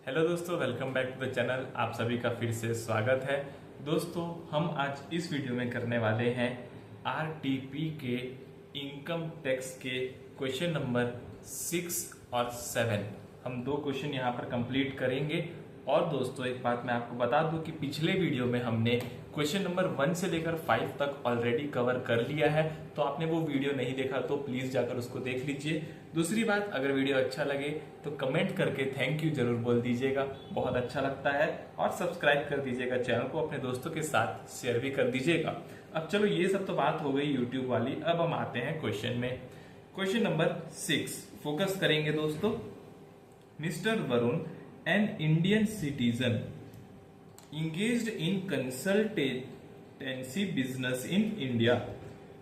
Hello दोस्तों, welcome back to the channel. आप सभी का फिर से स्वागत है। दोस्तों, हम आज इस वीडियो में करने वाले हैं आरटीपी के इनकम टैक्स के क्वेश्चन नंबर 6 और 7। हम दो क्वेश्चन यहाँ पर कंप्लीट करेंगे। और दोस्तों, एक बात मैं आपको बता दूं कि पिछले वीडियो में हमने क्वेश्चन नंबर 1 से लेकर 5 तक ऑलरेडी कवर कर लिया है। तो आपने वो वीडियो नहीं देखा तो प्लीज जाकर उसको देख लीजिए। दूसरी बात, अगर वीडियो अच्छा लगे तो कमेंट करके थैंक यू जरूर बोल दीजिएगा, बहुत अच्छा लगता है। और सब्सक्राइब कर दीजिएगा चैनल को, अपने दोस्तों के साथ शेयर भी कर दीजिएगा। अब चलो, ये सब तो बात हो गई यूट्यूब वाली। अब हम आते हैं क्वेश्चन में। क्वेश्चन नंबर 6 फोकस करेंगे दोस्तों। Mister Varun, an Indian citizen engaged in consultancy business in India।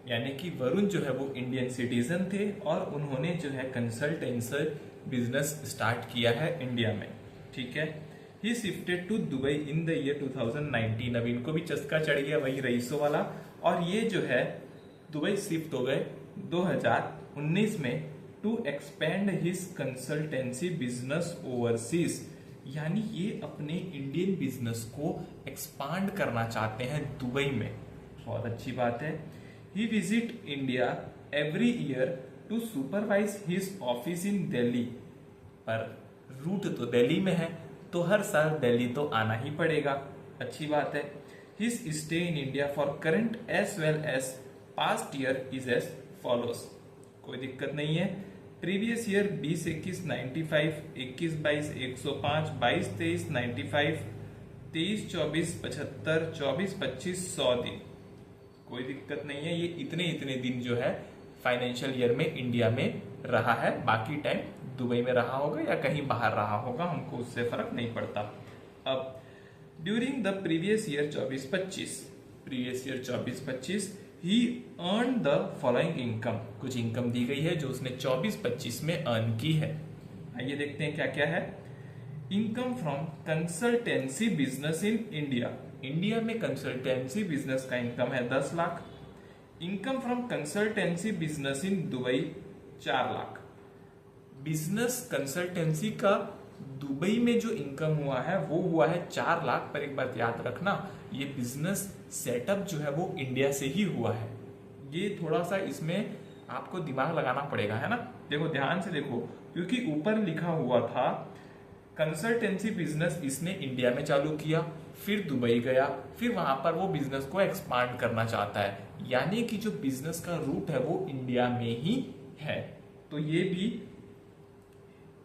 यानी कि वरुण जो है वो इंडियन सिटीजन थे और उन्होंने जो है कंसल्टेंसी बिजनेस स्टार्ट किया है इंडिया में। ठीक है। ही shifted to Dubai in the year 2019। अब इनको भी चस्का चढ़ गया वही रईसों वाला, और ये जो है दुबई शिफ्ट हो गए 2019 में to expand his consultancy business overseas. यानी ये अपने इंडियन बिजनेस को एक्सपांड करना चाहते हैं दुबई में। बहुत अच्छी बात है। He visit India every year to supervise his office in Delhi. पर रूट तो दिल्ली में है तो हर साल दिल्ली तो आना ही पड़ेगा। अच्छी बात है। His stay in India for current as well as past year is as follows. कोई दिक्कत नहीं है। प्रीवियस ईयर 20-21 95, 21-22 105, 22-23 95, 23-24 75, 24-25 100 दिन। कोई दिक्कत नहीं है। ये इतने इतने दिन जो है फाइनेंशियल ईयर में इंडिया में रहा है। बाकी टाइम दुबई में रहा होगा या कहीं बाहर रहा होगा, हमको उससे फर्क नहीं पड़ता। अब during the previous year 24-25 he earn the following income. कुछ इनकम दी गई है जो उसने 24-25 में अर्न की है। आइए देखते हैं क्या क्या है। Income from consultancy business in India. India में कंसल्टेंसी बिजनेस का इनकम है 10 lakh. Income from consultancy business in Dubai 4 lakh. Business consultancy का दुबई में जो इनकम हुआ है वो हुआ है 4 लाख। पर एक बात याद रखना, ये बिजनेस सेटअप जो है वो इंडिया से ही हुआ है। ये थोड़ा सा इसमें आपको दिमाग लगाना पड़ेगा, है ना। देखो, ध्यान से देखो, क्योंकि ऊपर लिखा हुआ था कंसल्टेंसी बिजनेस इसने इंडिया में चालू किया, फिर दुबई गया, फिर वहां पर वो बिजनेस को एक्सपांड करना चाहता है। यानी कि जो बिजनेस का रूट है वो इंडिया में ही है। तो ये भी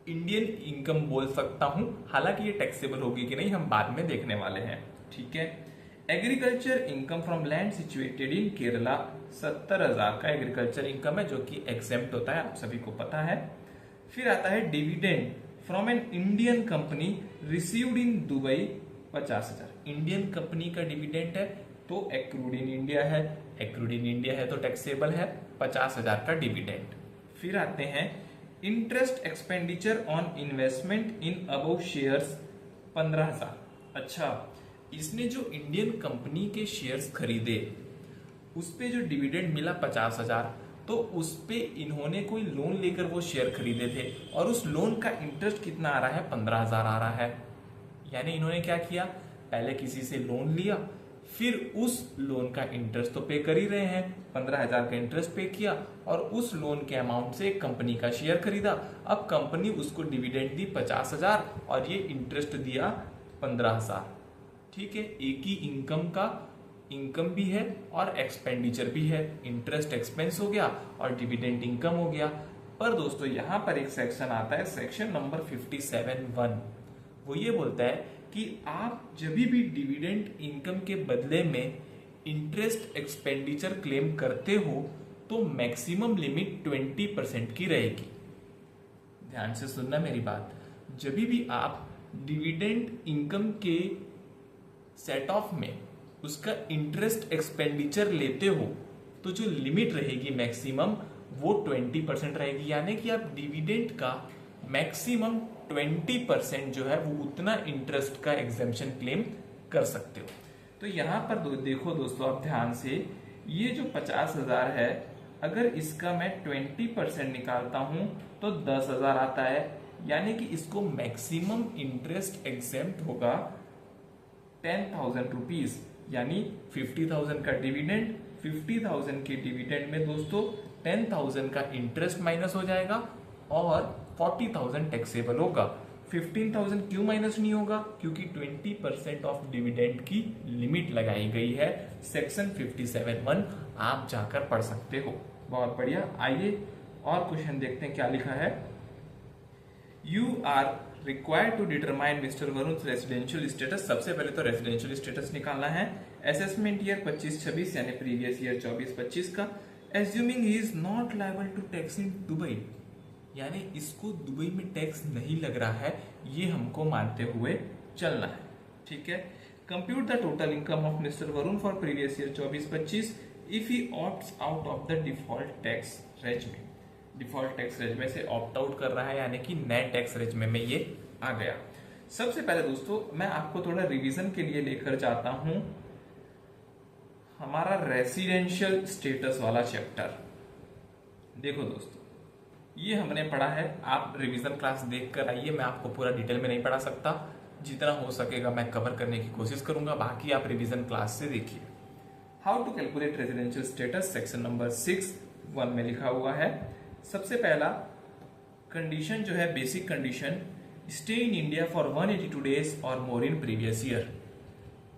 इंडियन इनकम बोल सकता हूं। हालांकि ये टैक्सेबल होगी कि नहीं हम बाद में देखने वाले हैं। ठीक है। Agriculture income from land situated in Kerala 70,000 का एग्रीकल्चर इनकम है जो कि एग्जेम्प्ट होता है, आप सभी को पता है। फिर आता है dividend from an Indian company received in Dubai 50,000। Indian company का डिविडेंड है तो एक्रूड इन इंडिया है। एक्रूड इन इंडिया है तो टैक्सेबल है। 50,000 का डिविडेंड। फिर आते हैं interest expenditure on investment in above shares 15,000। अच्छा, इसने जो इंडियन कंपनी के शेयर्स खरीदे उस पे जो डिविडेंड मिला 50,000, तो उस पे इन्होंने कोई लोन लेकर वो शेयर खरीदे थे और उस लोन का इंटरेस्ट कितना आ रहा है? 15,000 आ रहा है। यानी इन्होंने क्या किया, पहले किसी से लोन लिया, फिर उस लोन का इंटरेस्ट तो पे कर ही रहे हैं, 15,000 का इंटरेस्ट पे किया और उस लोन के अमाउंट से एक कंपनी का शेयर खरीदा। अब कंपनी उसको डिविडेंड दी 50,000 और ये इंटरेस्ट दिया 15,000। ठीक है। एक ही इनकम का इनकम भी है और एक्सपेंडिचर भी है। इंटरेस्ट एक्सपेंस हो गया और डिविडेंड इनकम हो गया। पर दोस्तों, यहां पर एक सेक्शन आता है, सेक्शन नंबर 57(1). वो ये बोलता है कि आप जब भी डिविडेंड इनकम के बदले में इंटरेस्ट एक्सपेंडिचर क्लेम करते हो तो मैक्सिमम लिमिट 20% की रहेगी। ध्यान से सुनना मेरी बात। जब भी आप डिविडेंड इनकम के सेट ऑफ में उसका इंटरेस्ट एक्सपेंडिचर लेते हो तो जो लिमिट रहेगी मैक्सिमम वो 20% रहेगी। यानी कि आप डिविडेंड का मैक्सिमम 20% जो है वो उतना इंटरेस्ट का एग्जेम्पशन क्लेम कर सकते हो। तो यहां पर देखो दोस्तों, आप ध्यान से, ये जो 50,000 है, अगर इसका मैं 20% निकालता हूं तो 10,000 आता है। यानी कि इसको मैक्सिमम इंटरेस्ट एग्जेम्प्ट होगा 10,000 रुपीज, यानी 50,000 का डिविडेंड, 50,000 के डिविडेंड में दोस्तों 10,000 का इंटरेस्ट माइनस हो जाएगा और 40,000 टैक्सेबल होगा। 15,000 क्यों माइनस नहीं होगा? क्योंकि 20% ऑफ डिविडेंड की लिमिट लगाई गई है। सेक्शन 57(1) आप जाकर पढ़ सकते हो। बहुत बढ़िया। आइए और क्वेश्चन देखते हैं क्या लिखा है। You are required to determine mister Varun residential status. सबसे पहले तो रेसिडेंशियल स्टेटस निकालना है। असेसमेंट ईयर 25-26 यानी प्रीवियस ईयर 24-25 का। Assuming he is not liable to tax in Dubai, यानी इसको दुबई में टैक्स नहीं लग रहा है, ये हमको मानते हुए चलना है। ठीक है। Compute the total income of mister Varun for previous year 24-25 if he opts out of the default tax regime. Default tax regime से ऑप्ट आउट कर रहा है, यानी कि नए टैक्स रेजिमे में ये आ गया। सबसे पहले दोस्तों मैं आपको थोड़ा रिवीजन के लिए लेकर जाता हूं हमारा रेसिडेंशियल स्टेटस वाला चैप्टर। देखो दोस्तों, ये हमने पढ़ा है, आप रिवीजन क्लास देख कर आइए, मैं आपको पूरा डिटेल में नहीं पढ़ा सकता, जितना हो सकेगा मैं कवर करने की कोशिश करूंगा, बाकी आप रिवीजन क्लास से देखिए। How to calculate residential status, section number 6(1) में लिखा हुआ है। सबसे पहला कंडीशन जो है, basic condition, stay in India for 182 days और मोर इन प्रीवियस ईयर,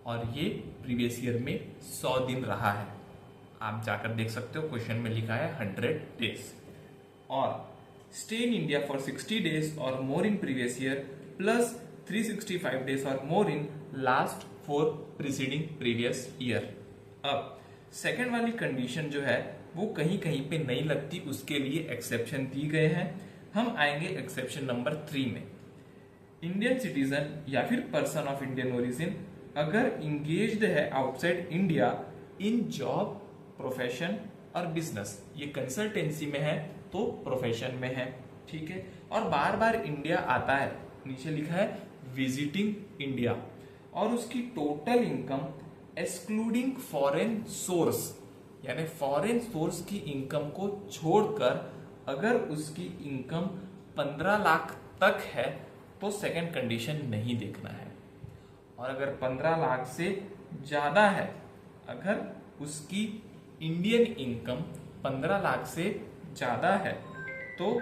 और ये प्रीवियस ईयर में 100 दिन रहा है। आप जाकर देख सकते हो, क्वेश्चन में लिखा है 100 डेज। और stay in India for 60 days और more in previous year plus 365 days और more in last 4 preceding previous year. अब सेकेंड वाली कंडीशन जो है वो कहीं कहीं पे नहीं लगती, उसके लिए एक्सेप्शन दी गए हैं। हम आएंगे एक्सेप्शन नंबर 3 में। इंडियन सिटीजन या फिर पर्सन ऑफ इंडियन ओरिजिन अगर इंगेज्ड है outside India in job, profession और बिजनेस, ये कंसल्टेंसी में है तो प्रोफेशन में है। ठीक है। और बार बार इंडिया आता है, नीचे लिखा है विजिटिंग इंडिया, और उसकी total income excluding foreign source, यानी फॉरेन सोर्स की इनकम को छोड़कर अगर उसकी इनकम 15 लाख तक है तो सेकंड कंडीशन नहीं देखना है। और अगर 15 लाख से ज्यादा है, अगर उसकी इंडियन इनकम 15 लाख से ज्यादा है तो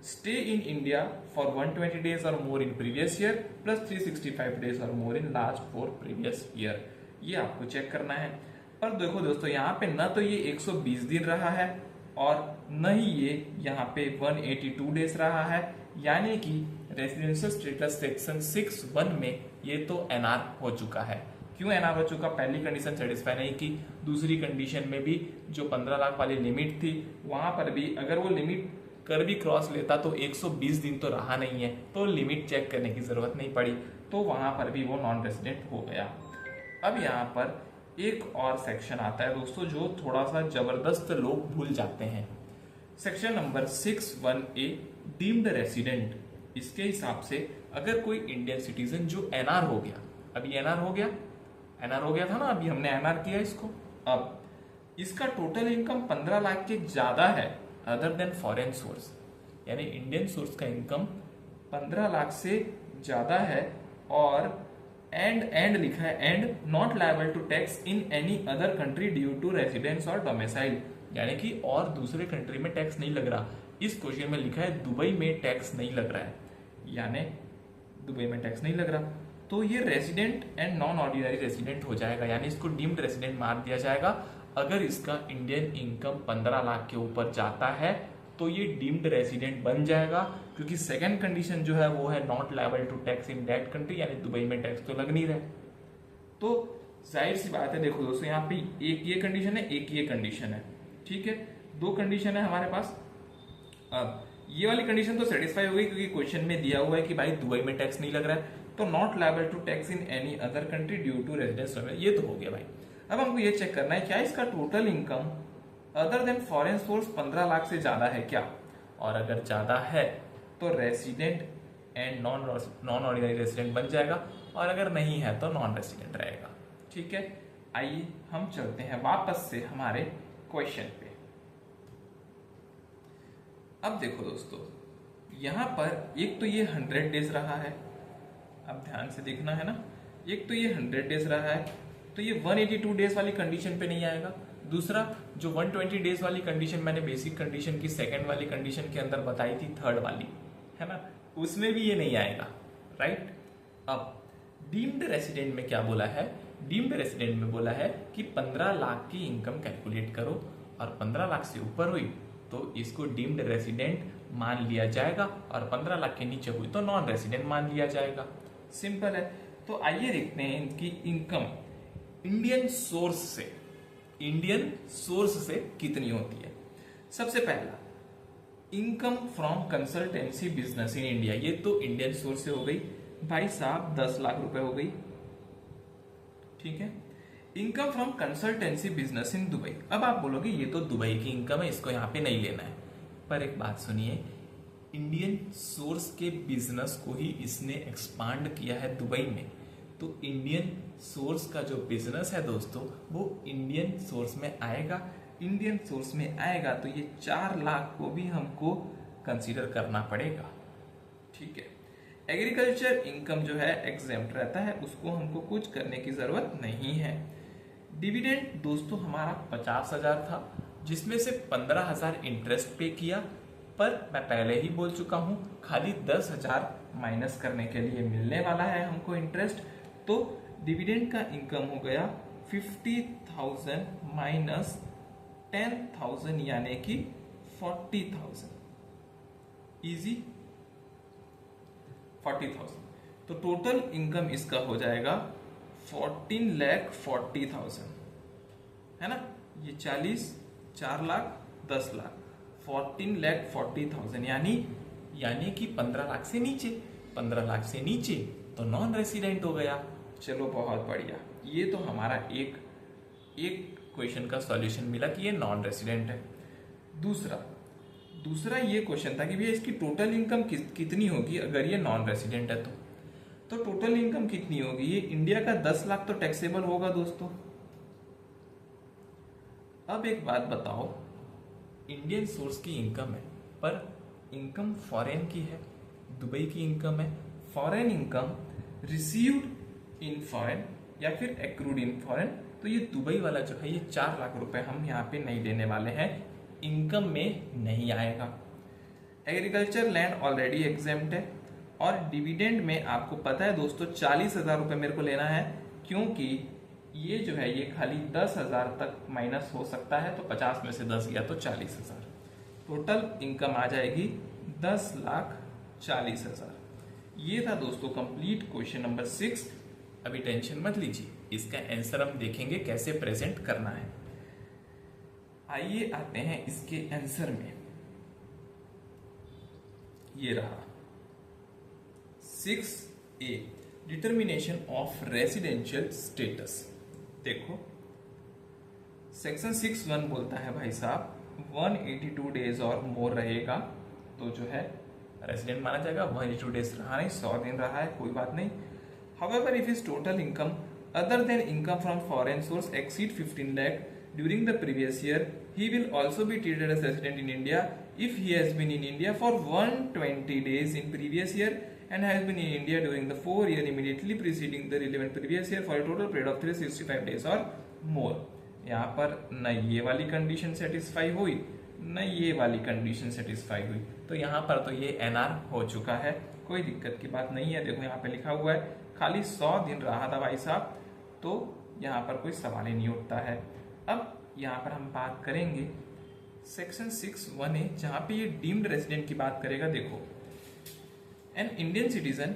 stay in India for 120 days और more in previous year plus 365 days और more in last 4 previous year, ये आपको चेक करना है। पर देखो दोस्तों, यहाँ पे न तो ये 120 दिन रहा है और न ही ये यहाँ पे 182 डेज रहा है, यानी कि रेसिडेंशियल स्टेटस सेक्शन 6(1) में ये तो एनआर हो चुका है। क्यों एनआर हो चुका? पहली कंडीशन सेटिस्फाई नहीं की, दूसरी कंडीशन में भी जो 15 लाख वाली लिमिट थी वहां पर भी अगर वो लिमिट कर भी क्रॉस लेता तो 120 दिन तो रहा नहीं है, तो लिमिट चेक करने की जरूरत नहीं पड़ी, तो वहां पर भी वो नॉन रेसिडेंट हो गया। अब यहाँ पर एक और सेक्शन आता है दोस्तों जो थोड़ा सा जबरदस्त लोग भूल जाते हैं। Section number 6(1)(a) deemed resident. इसके हिसाब से अगर कोई इंडियन सिटीजन जो एनआर हो गया, अभी एनआर हो गया था ना, अभी हमने एनआर किया इसको, अब इसका टोटल इनकम 15 लाख के ज्यादा है अदर देन फॉरेन सोर्स, यानी इंडियन सोर्स का इनकम 15 लाख से ज्यादा है, और एंड लिखा है and not liable to tax in any other country due to residence और डोमिसाइल, यानी कि और दूसरे कंट्री में टैक्स नहीं लग रहा। इस क्वेश्चन में लिखा है दुबई में टैक्स नहीं लग रहा है, यानी दुबई में टैक्स नहीं लग रहा, तो ये resident and non ordinary resident हो जाएगा, यानी इसको डीम्ड रेसिडेंट मार दिया जाएगा। अगर इसका इंडियन इनकम 15 लाख के ऊपर जाता है तो ये डीम्ड रेसिडेंट बन जाएगा, क्योंकि सेकंड कंडीशन जो है वो है not liable to tax in that country, यानी दुबई में टैक्स तो लग नहीं रहा। तो जाहिर सी बात है, देखो दोस्तों, यहाँ पे एक ये कंडीशन है, एक ये कंडीशन है। ठीक है, दो कंडीशन है हमारे पास। अब ये वाली कंडीशन तो सेटिस्फाई हो गई क्योंकि क्वेश्चन में दिया हुआ है कि भाई दुबई में टैक्स नहीं लग रहा है, तो not liable to tax in any other country due to residence, ये तो हो गया भाई। अब हमको ये चेक करना है क्या इसका total income other than foreign source 15 lakh से ज्यादा है क्या, और अगर ज्यादा है तो resident and non ordinary resident बन जाएगा, और अगर नहीं है तो नॉन रेसिडेंट रहेगा। ठीक है, आइए हम चलते हैं वापस से हमारे क्वेश्चन पे। अब देखो दोस्तों, यहाँ पर एक तो ये 100 डेज रहा है, अब ध्यान से देखना है ना, एक तो ये 100 डेज रहा है, तो ये 182 डेज वाली कंडीशन पे नहीं आएगा। दूसरा जो 120 डेज वाली कंडीशन मैंने बेसिक कंडीशन की सेकंड वाली कंडीशन के अंदर बताई थी, थर्ड वाली, है ना, उसमें भी ये नहीं आएगा, राइट। अब डीम्ड रेसिडेंट में क्या बोला है, डीम्ड रेसिडेंट में बोला है कि 15 लाख की इनकम कैलकुलेट करो और 15 लाख से ऊपर हुई तो इसको डीम्ड रेसिडेंट मान लिया जाएगा और 15 लाख के नीचे हुई तो नॉन रेसिडेंट मान लिया जाएगा। सिंपल है। तो आइए देखते हैं इनकी इनकम इंडियन सोर्स से कितनी होती है। सबसे पहला income from consultancy business in India, ये तो इंडियन सोर्स से हो गई भाई साहब, 10 लाख रुपए हो गई, ठीक है। Income from consultancy business in Dubai, अब आप बोलोगे ये तो दुबई की इनकम है, इसको यहां पे नहीं लेना है, पर एक बात सुनिए, इंडियन सोर्स के बिजनेस को ही इसने एक्सपांड किया है दुबई में, तो इंडियन सोर्स का जो बिजनेस है दोस्तों वो इंडियन सोर्स में आएगा। इंडियन सोर्स में आएगा तो ये 4 लाख को भी हमको कंसीडर करना पड़ेगा, ठीक है। एग्रीकल्चर इनकम जो है एग्जेम्प्ट रहता है, उसको हमको कुछ करने की जरूरत नहीं है। डिविडेंड दोस्तों हमारा 50,000 था, जिसमें से 15,000 इंटरेस्ट पे किया, पर मैं पहले ही बोल चुका हूं खाली 10,000 माइनस करने के लिए मिलने वाला है हमको इंटरेस्ट, तो डिविडेंड का इनकम हो गया 50,000 माइनस 10,000 यानी कि 40,000, इजी 40,000। तो टोटल इनकम इसका हो जाएगा 14,40,000, है ना, ये 40, 4 लाख 10 लाख 14,40,000 यानी कि 15 लाख से नीचे, 15 लाख से नीचे तो नॉन रेसिडेंट हो गया। चलो बहुत बढ़िया, ये तो हमारा एक क्वेश्चन का सॉल्यूशन मिला कि ये नॉन रेसिडेंट है। दूसरा ये क्वेश्चन था कि भैया इसकी टोटल इनकम कितनी होगी अगर ये नॉन रेसिडेंट है तो टोटल इनकम कितनी होगी, ये इंडिया का 10 लाख तो टैक्सेबल होगा दोस्तों। अब एक बात बताओ, इंडियन सोर्स की इनकम है पर इनकम फॉरेन की है, दुबई की इनकम है, foreign income received in foreign या फिर एक्रूड इन फॉरेन, तो ये दुबई वाला जो है ये 4 लाख रुपए हम यहाँ पे नहीं देने वाले हैं, इनकम में नहीं आएगा। एग्रीकल्चर लैंड ऑलरेडी एग्जेम्प्ट है और डिविडेंड में आपको पता है दोस्तों 40,000 रुपए मेरे को लेना है, क्योंकि ये जो है ये खाली 10,000 तक माइनस हो सकता है, तो 50 में से 10 गया तो 40,000, टोटल इनकम आ जाएगी 10,40,000। ये था दोस्तों कंप्लीट क्वेश्चन नंबर 6। अभी टेंशन मत लीजिए, इसका आंसर हम देखेंगे कैसे प्रेजेंट करना है। आइए आते हैं इसके आंसर में, ये रहा 6A determination of residential status. देखो सेक्शन 6(1) बोलता है भाई साहब 182 डेज और मोर रहेगा तो जो है रेसिडेंट माना जाएगा। 182 डेज रहा नहीं, 100 दिन रहा है, कोई बात नहीं। However, if his total income other than income from foreign source exceed 15 lakh during the previous year, he will also be treated as resident in India if he has been in India for 120 days in previous year and has been in India during the 4 year immediately preceding the relevant previous year for a total period of 365 days or more। यहाँ पर न ये वाली condition satisfy हुई न ये वाली condition satisfy हुई, तो यहाँ पर तो ये NR हो चुका है, कोई दिक्कत की बात नहीं है। देखो यहाँ पे लिखा हुआ है खाली 100 दिन रहा था भाई साहब, तो यहाँ पर कोई सवाल ही नहीं उठता है। अब यहाँ पर हम बात करेंगे सेक्शन 6(1)A जहाँ पे ये डीम्ड रेसिडेंट की बात करेगा। देखो an Indian citizen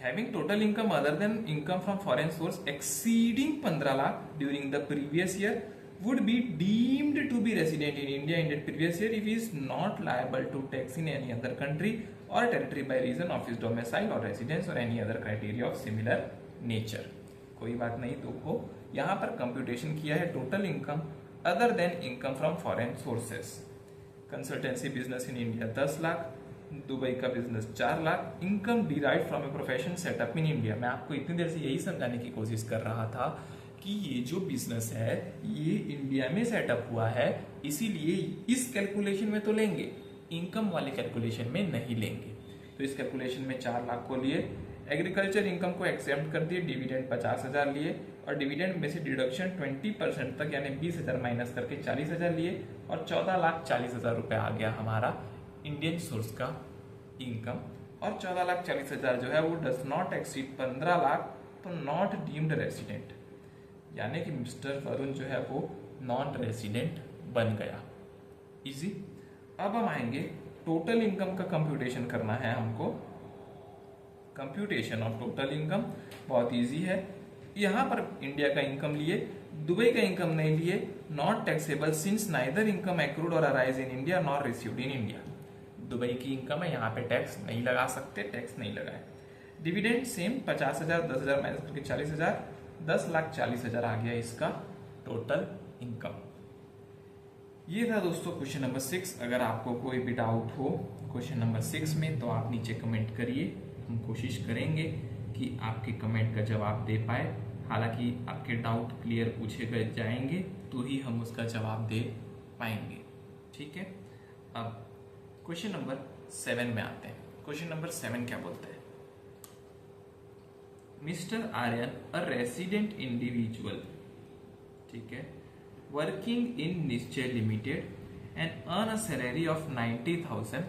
having total income other than income from foreign source exceeding 15 lakh during the previous year would be deemed to be resident in India in that previous year if he is not liable to tax in any other country or territory by reason of his domicile or residence or any other criteria of similar nature। कोई बात नहीं, देखो यहाँ पर computation किया है total income other than income from foreign sources. Consultancy business in India 10 lakh, Dubai का business 4 lakh, income derive from a profession setup in India. मैं आपको इतनी देर से यही समझाने की कोशिश कर रहा था कि ये जो बिजनेस है ये इंडिया में सेटअप हुआ है, इसीलिए इस कैलकुलेशन में तो लेंगे, इनकम वाले कैलकुलेशन में नहीं लेंगे। तो इस कैलकुलेशन में 4 लाख को लिए, एग्रीकल्चर इनकम को एक्सेप्ट कर दिए, डिविडेंड 50,000 लिए और डिविडेंड में से डिडक्शन 20% तक यानी 20,000 माइनस करके 40,000 लिए और 14,40,000 रुपए आ गया हमारा इंडियन सोर्स का इनकम। और 14,40,000 जो है वो डज नॉट एक्सीड 15 लाख, तो नॉट डीम्ड रेसिडेंट, यानी कि मिस्टर वरुण जो है वो नॉन रेसिडेंट बन गया। इजी। अब हम आएंगे टोटल इनकम का कंप्यूटेशन करना है हमको। कंप्यूटेशन ऑफ टोटल इनकम बहुत इजी है। यहां पर इंडिया का इनकम लिए, दुबई का इनकम नहीं लिए, not taxable since neither income accrued और arise in India nor received in India. Dubai की इनकम है, यहाँ पे टैक्स नहीं लगा सकते, टैक्स नहीं लगाए। डिविडेंड सेम 50,000, 10,000 माइनस करके 40,000, 10,40,000 आ गया इसका टोटल इनकम। ये था दोस्तों क्वेश्चन नंबर 6। अगर आपको कोई भी डाउट हो क्वेश्चन नंबर 6 में तो आप नीचे कमेंट करिए, हम कोशिश करेंगे कि आपके कमेंट का जवाब दे पाए। हालांकि आपके डाउट क्लियर पूछे गए जाएंगे तो ही हम उसका जवाब दे पाएंगे। ठीक है, अब क्वेश्चन नंबर 7 में आते हैं। क्वेश्चन नंबर 7 क्या बोलते हैं? Mister Aryan a resident individual, ठीक है, working in Nishchay limited and earn a salary of 90,000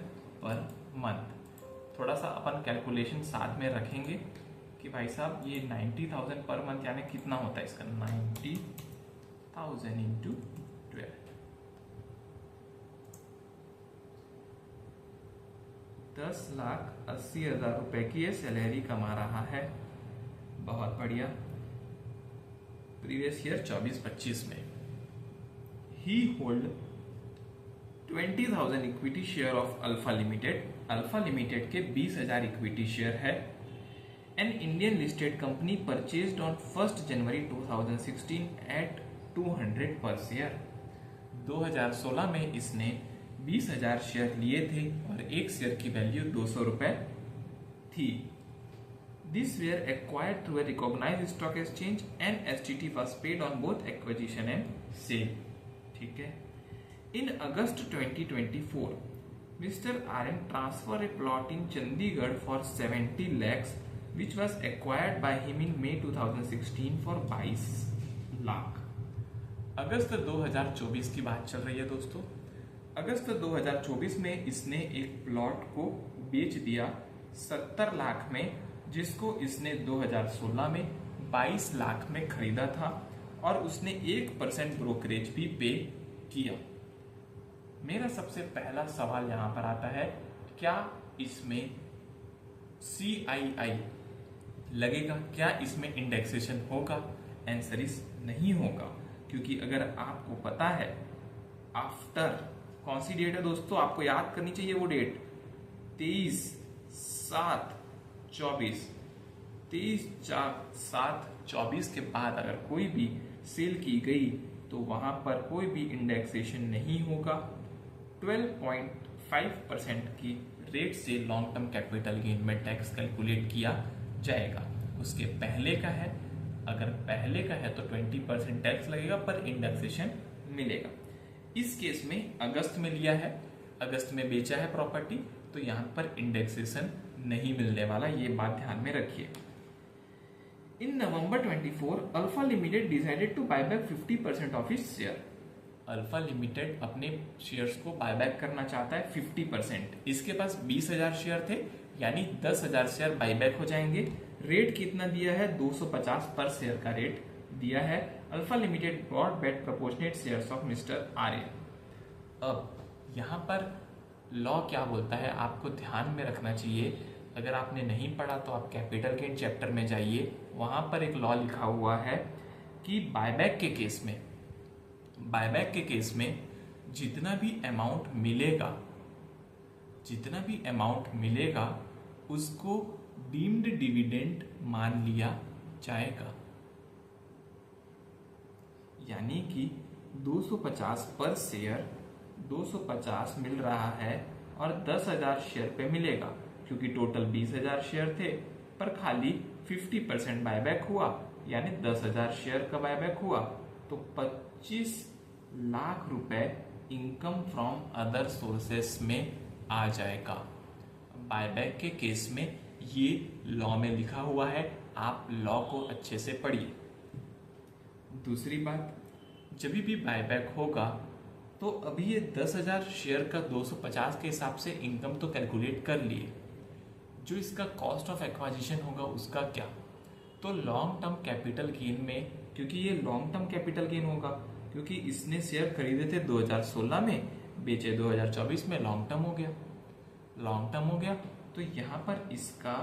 per month. थोड़ा सा अपन कैलकुलेशन साथ में रखेंगे कि भाई साहब ये 90,000 पर मंथ यानी कितना होता है इसका, 90,000 इंटू 12, 10,80,000 रुपए की ये सैलरी कमा रहा है। बहुत बढ़िया। प्रीवियस ईयर 24-25 में he hold 20,000 equity share of Alpha Limited. Alpha Limited के 20,000 इक्विटी शेयर है। An Indian listed company purchased on 1 January 2016 at 200 per share. 2016 में इसने 20,000 शेयर लिए थे और एक शेयर की वैल्यू 200 रुपए थी। These were acquired through a recognized stock exchange and STT was paid on both acquisition and sale. ठीक है। In August 2024, Mr. Aryan transferred a plot in Chandigarh for 70 lakhs, which was acquired by him in May 2016 for 22 lakh. अगस्त 2024 की बात चल रही है दोस्तों। अगस्त 2024 में इसने एक प्लॉट को बेच दिया 70 लाख में, जिसको इसने 2016 में 22 लाख में खरीदा था और उसने 1% ब्रोकरेज भी पे किया। मेरा सबसे पहला सवाल यहां पर आता है, क्या इसमें CII लगेगा? क्या इसमें इंडेक्सेशन होगा? आंसर इज नहीं होगा, क्योंकि अगर आपको पता है आफ्टर कौन सी डेट है दोस्तों, आपको याद करनी चाहिए वो डेट, 23/7/24। 23/7/24 के बाद अगर कोई भी सेल की गई तो वहां पर कोई भी इंडेक्सेशन नहीं होगा। 12.5% की रेट से लॉन्ग टर्म कैपिटल गेन में टैक्स कैलकुलेट किया जाएगा। उसके पहले का है, अगर पहले का है तो 20% टैक्स लगेगा पर इंडेक्सेशन मिलेगा। इस केस में अगस्त में लिया है, अगस्त में बेचा है प्रॉपर्टी, तो यहां पर इंडेक्सेशन नहीं मिलने वाला, ये बात ध्यान में रखिए। In November 24 alpha limited decided to buy back 50% of its share. Alpha limited अपने शेयर्स को बायबैक करना चाहता है 50%। इसके पास 20,000 शेयर थे, यानी 10,000 शेयर बायबैक हो जाएंगे। रेट कितना दिया है? 250 पर शेयर का रेट दिया है। Alpha limited bought back proportionate shares of mister Aryan. अब यहां पर लॉ क्या बोलता है आपको ध्यान में रखना चाहिए। अगर आपने नहीं पढ़ा तो आप कैपिटल गेन चैप्टर में जाइए, वहां पर एक लॉ लिखा हुआ है कि बायबैक के केस में जितना भी अमाउंट मिलेगा उसको डीम्ड डिविडेंड मान लिया जाएगा। यानी कि 250 पर शेयर 250 मिल रहा है और 10,000 शेयर पे मिलेगा, क्योंकि टोटल 20,000 शेयर थे पर खाली 50% बायबैक हुआ, यानी 10,000 शेयर का बायबैक हुआ, तो 25 लाख रुपए इनकम फ्रॉम अदर सोर्सेस में आ जाएगा। बायबैक के केस में ये लॉ में लिखा हुआ है, आप लॉ को अच्छे से पढ़िए। दूसरी बात, जब भी बायबैक होगा तो अभी ये 10,000 शेयर का 250 के हिसाब से इनकम तो कैलकुलेट कर लिए, जो इसका कॉस्ट ऑफ एक्वाजिशन होगा उसका क्या? तो लॉन्ग टर्म कैपिटल गेन में, क्योंकि ये लॉन्ग टर्म कैपिटल गेन होगा, क्योंकि इसने शेयर खरीदे थे 2016 में, बेचे 2024 में, लॉन्ग टर्म हो गया। लॉन्ग टर्म हो गया तो यहां पर इसका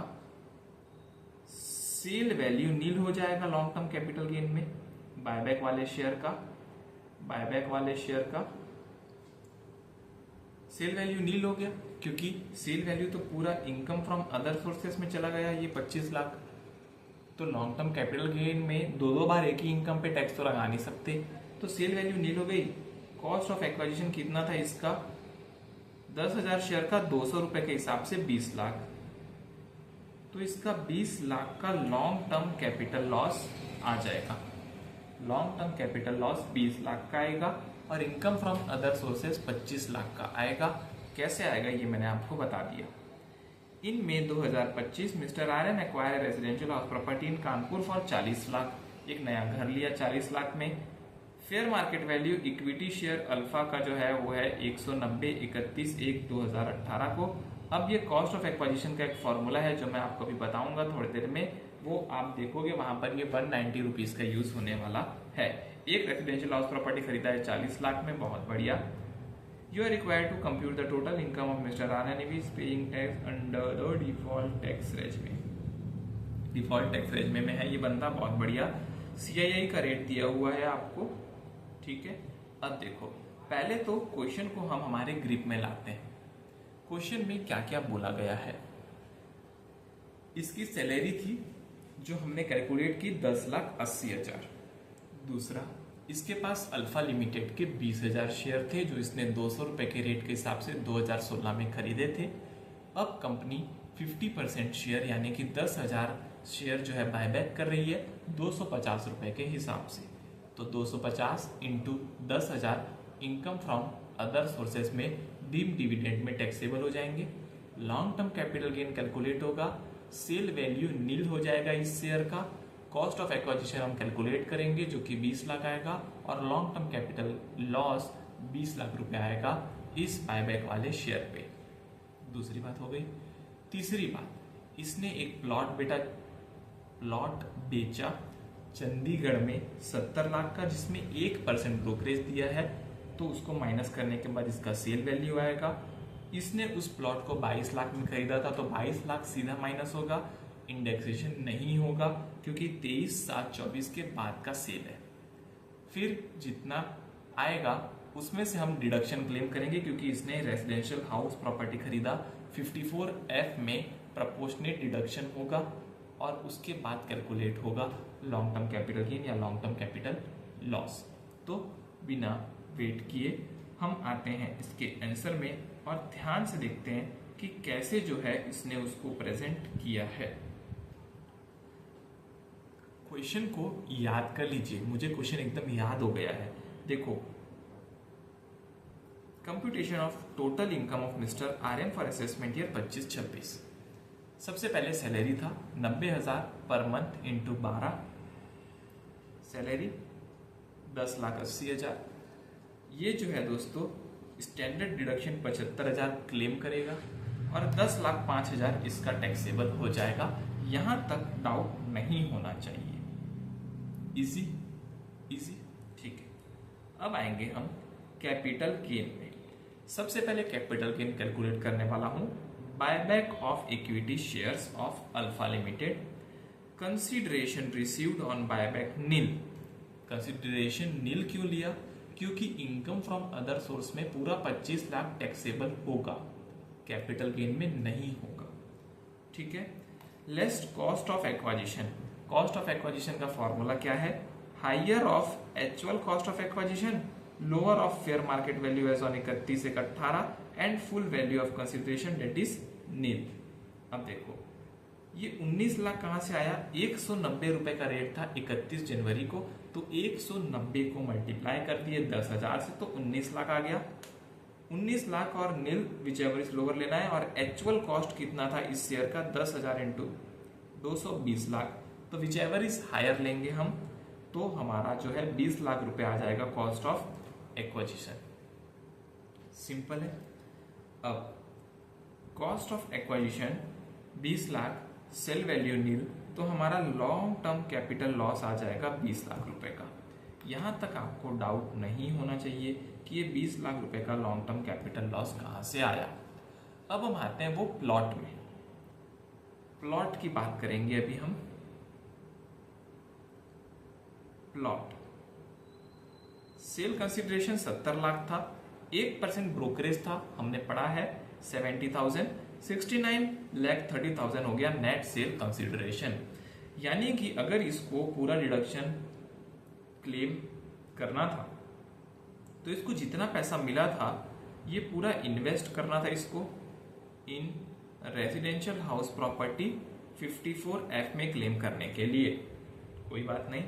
सेल वैल्यू नील हो जाएगा लॉन्ग टर्म कैपिटल गेन में, बायबैक वाले शेयर का सेल वैल्यू नील हो गया, क्योंकि सेल वैल्यू तो पूरा इनकम फ्रॉम अदर सोर्सेस में चला गया, ये 25 लाख। तो लॉन्ग टर्म कैपिटल गेन में दो बार एक ही इनकम पे टैक्स तो लगा नहीं सकते, तो सेल वैल्यू नील हो गई। कॉस्ट ऑफ एक्वाजिशन कितना था इसका? 10,000 शेयर का 200 रुपए के हिसाब से 20 लाख, तो इसका 20 लाख का लॉन्ग टर्म कैपिटल लॉस आ जाएगा। Long term capital loss 20 lakh का आएगा और income from other sources 25 lakh का आएगा। कैसे आएगा ये मैंने आपको बता दिया। In May 2025 mister Aryan acquire residential house property in Kanpur for 40 lakh, एक नया घर लिया 40 लाख में। Fair market value equity share alpha का जो है वो है 190 31/1/2018 को। अब ये कॉस्ट ऑफ एक्वाजिशन का एक फॉर्मूला है जो मैं आपको अभी बताऊंगा थोड़ी देर में, वो आप देखोगे वहां पर ये 190 रुपीज का यूज होने वाला है। एक रेजिडेंशियल हाउस प्रॉपर्टी खरीदा है 40 लाख में, बहुत बढ़िया। You are required to compute the total income of mister Aryan is paying tax under the default tax regime. Default tax regime में है ये बंदा, बहुत बढ़िया। CII का रेट दिया हुआ है आपको, ठीक है। अब देखो, पहले तो क्वेश्चन को हम हमारे ग्रिप में लाते हैं। क्वेश्चन में क्या क्या बोला गया है। इसकी सैलरी थी जो हमने कैलकुलेट की 10,80,000। दूसरा, इसके पास अल्फा लिमिटेड के 20,000 शेयर थे जो इसने 200 रुपए के रेट के हिसाब से 2016 में खरीदे थे। अब कंपनी 50% शेयर यानी कि 10,000 शेयर जो है बायबैक कर रही है 250 रुपए के हिसाब से। तो 250 into 10,000 income from other sources में डीम डिविडेंड में टैक्सेबल हो जाएंगे। Long term capital gain calculate होगा, सेल वैल्यू नील हो जाएगा इस शेयर का। कॉस्ट ऑफ एक्वाजिशन हम कैलकुलेट करेंगे जो कि 20 लाख आएगा और long term capital loss 20 lakh रुपए आएगा इस बायबैक वाले शेयर पे। दूसरी बात हो गई। तीसरी बात, इसने एक प्लॉट बेचा चंडीगढ़ में 70 लाख का, जिसमें 1% ब्रोकरेज दिया है, तो उसको माइनस करने के बाद इसका सेल वैल्यू आएगा। इसने उस प्लॉट को 22 लाख में खरीदा था, तो 22 लाख सीधा माइनस होगा, इंडेक्सेशन नहीं होगा क्योंकि 23/7/24 के बाद का सेल है। फिर जितना आएगा उसमें से हम डिडक्शन क्लेम करेंगे क्योंकि इसने रेजिडेंशियल हाउस प्रॉपर्टी खरीदा। 54F में प्रोपोर्शनेट डिडक्शन होगा और उसके बाद कैलकुलेट होगा लॉन्ग टर्म कैपिटल गेन या लॉन्ग टर्म कैपिटल लॉस। तो बिना वेट किए हम आते हैं इसके आंसर में और ध्यान से देखते हैं कि कैसे जो है इसने उसको प्रेजेंट किया है। क्वेश्चन को याद कर लीजिए, मुझे क्वेश्चन एकदम याद हो गया है। देखो, computation of total income of mister Aryan for assessment year 25-26। सबसे पहले सैलरी था 90,000 पर मंथ इंटू 12, सैलरी 10,80,000। ये जो है दोस्तों स्टैंडर्ड डिडक्शन 75,000 क्लेम करेगा और 10,05,000 इसका टैक्सेबल हो जाएगा। यहां तक डाउट नहीं होना चाहिए। इजी इजी, ठीक है। अब आएंगे हम कैपिटल गेन में। सबसे पहले कैपिटल गेन कैलकुलेट करने वाला हूं। Buyback of equity shares of Alpha Limited, consideration received on buyback nil. Consideration nil क्यों लिया? क्योंकि इनकम फ्रॉम अदर सोर्स में पूरा 25 लाख टैक्सेबल होगा, कैपिटल गेन में नहीं होगा, ठीक है। Less cost of acquisition. Cost of acquisition का फॉर्मूला क्या है? Higher of actual cost of acquisition, lower of fair market value as on 31/18 and full value of consideration date is nil. अब देखो, ये 19 लाख कहां से आया? 190 रुपए का रेट था 31 जनवरी को, तो 190 को मल्टीप्लाई कर दिए 10,000 से, तो 19 लाख आ गया। 19 लाख और नील विच एवर इज लोअर लेना है। और एक्चुअल कॉस्ट कितना था इस शेयर का, 10,000 इंटू 220 लाख, तो विच एवर इज हायर लेंगे हम, तो हमारा जो है 20 लाख रुपए आ जाएगा कॉस्ट ऑफ एक्विजिशन। सिंपल है। अब cost of acquisition 20 lakh, sale value nil, तो हमारा लॉन्ग टर्म कैपिटल लॉस आ जाएगा 20 लाख रुपए का। यहां तक आपको डाउट नहीं होना चाहिए कि ये 20 लाख रुपए का लॉन्ग टर्म कैपिटल लॉस कहां से आया। अब हम आते हैं वो प्लॉट में। प्लॉट की बात करेंगे अभी हम। प्लॉट सेल कंसिडरेशन 70 लाख था, 1% ब्रोकरेज था, हमने पढ़ा है 70,000, 69,30,000 हो गया नेट सेल कंसिडरेशन। यानी कि अगर इसको पूरा डिडक्शन क्लेम करना था तो इसको जितना पैसा मिला था ये पूरा इन्वेस्ट करना था इसको इन रेजिडेंशियल हाउस प्रॉपर्टी 54F में क्लेम करने के लिए। कोई बात नहीं।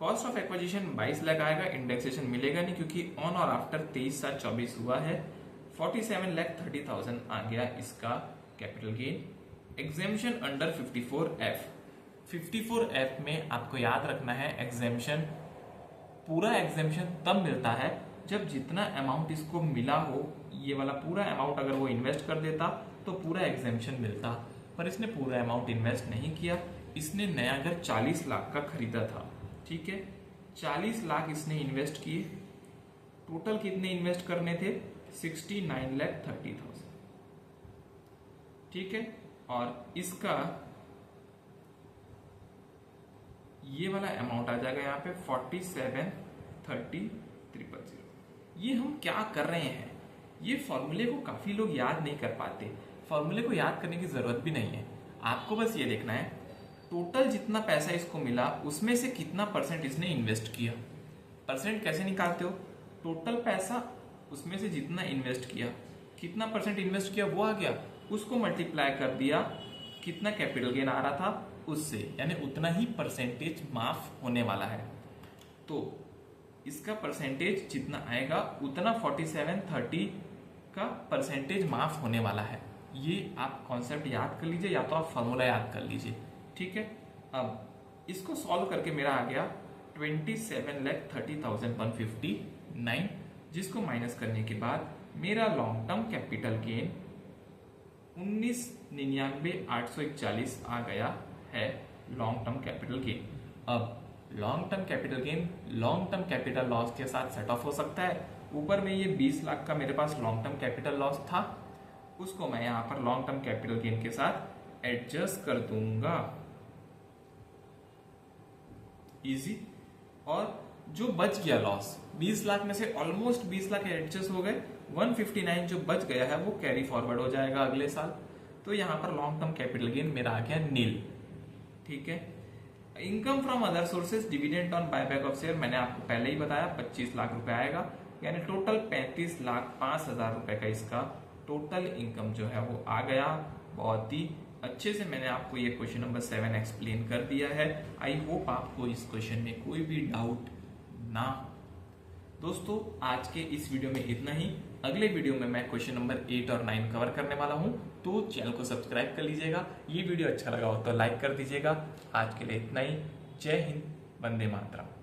कॉस्ट ऑफ एक्विजिशन 22 लाख आएगा, इंडेक्सेशन मिलेगा नहीं क्योंकि ऑन और आफ्टर 23/7/24 हुआ है। 47,30,000 आ गया इसका capital gain. Exemption under 54F। 54F में आपको याद रखना है एग्जेम्पशन, पूरा एग्जेम्पशन तब मिलता है जब जितना अमाउंट इसको मिला हो, ये वाला पूरा अमाउंट अगर वो इन्वेस्ट कर देता तो पूरा एग्जेम्पशन मिलता, पर इसने पूरा अमाउंट इन्वेस्ट नहीं किया। इसने नया घर 40 लाख का खरीदा था, ठीक है, 40 लाख इसने इन्वेस्ट किए। टोटल कितने इन्वेस्ट करने थे, 69,30,000, ठीक है। और इसका ये वाला अमाउंट आ जाएगा यहाँ पे 47,30,000। ये हम क्या कर रहे हैं, ये फॉर्मूले को काफी लोग याद नहीं कर पाते। फॉर्मूले को याद करने की जरूरत भी नहीं है, आपको बस ये देखना है टोटल जितना पैसा इसको मिला उसमें से कितना परसेंट इसने इन्वेस्ट किया। परसेंट कैसे निकालते हो, टोटल पैसा उसमें से जितना इन्वेस्ट किया, कितना परसेंट इन्वेस्ट किया वो आ गया, उसको मल्टीप्लाई कर दिया कितना कैपिटल गेन आ रहा था उससे, यानी उतना ही परसेंटेज माफ होने वाला है। तो इसका परसेंटेज जितना आएगा उतना 47,30 का परसेंटेज माफ होने वाला है। ये आप कॉन्सेप्ट याद कर लीजिए या तो आप फॉर्मूला याद कर लीजिए, ठीक है। अब इसको सॉल्व करके मेरा आ गया 27,30,159, जिसको माइनस करने के बाद मेरा लॉन्ग टर्म कैपिटल गेन 19,99,841 आ गया है लॉन्ग टर्म कैपिटल गेन। अब long term capital gain long term capital loss के साथ सेट ऑफ हो सकता है। ऊपर में ये 20 लाख का मेरे पास लॉन्ग टर्म कैपिटल लॉस था, उसको मैं यहां पर लॉन्ग टर्म कैपिटल गेन के साथ एडजस्ट कर दूंगा, इजी। और जो बच गया लॉस 20 लाख में से ऑलमोस्ट 20 लाख एडजस्ट हो गए, 159 जो बच गया है वो कैरी फॉरवर्ड हो जाएगा अगले साल। तो यहां पर लॉन्ग टर्म कैपिटल गेन मेरा आ गया नील, ठीक है। Income from other sources dividend on buyback of share, मैंने आपको पहले ही बताया 25 लाख रुपए आएगा, यानी टोटल 35,05,000 रुपए का इसका टोटल इनकम जो है वो आ गया। बहुत ही अच्छे से मैंने आपको ये क्वेश्चन नंबर 7 एक्सप्लेन कर दिया है। आई होप आपको इस क्वेश्चन में कोई भी डाउट ना हो। दोस्तों आज के इस वीडियो में इतना ही। अगले वीडियो में मैं क्वेश्चन नंबर 8 और 9 कवर करने वाला हूं, तो चैनल को सब्सक्राइब कर लीजिएगा। ये वीडियो अच्छा लगा हो तो लाइक कर दीजिएगा। आज के लिए इतना ही। जय हिंद, वंदे मातरम।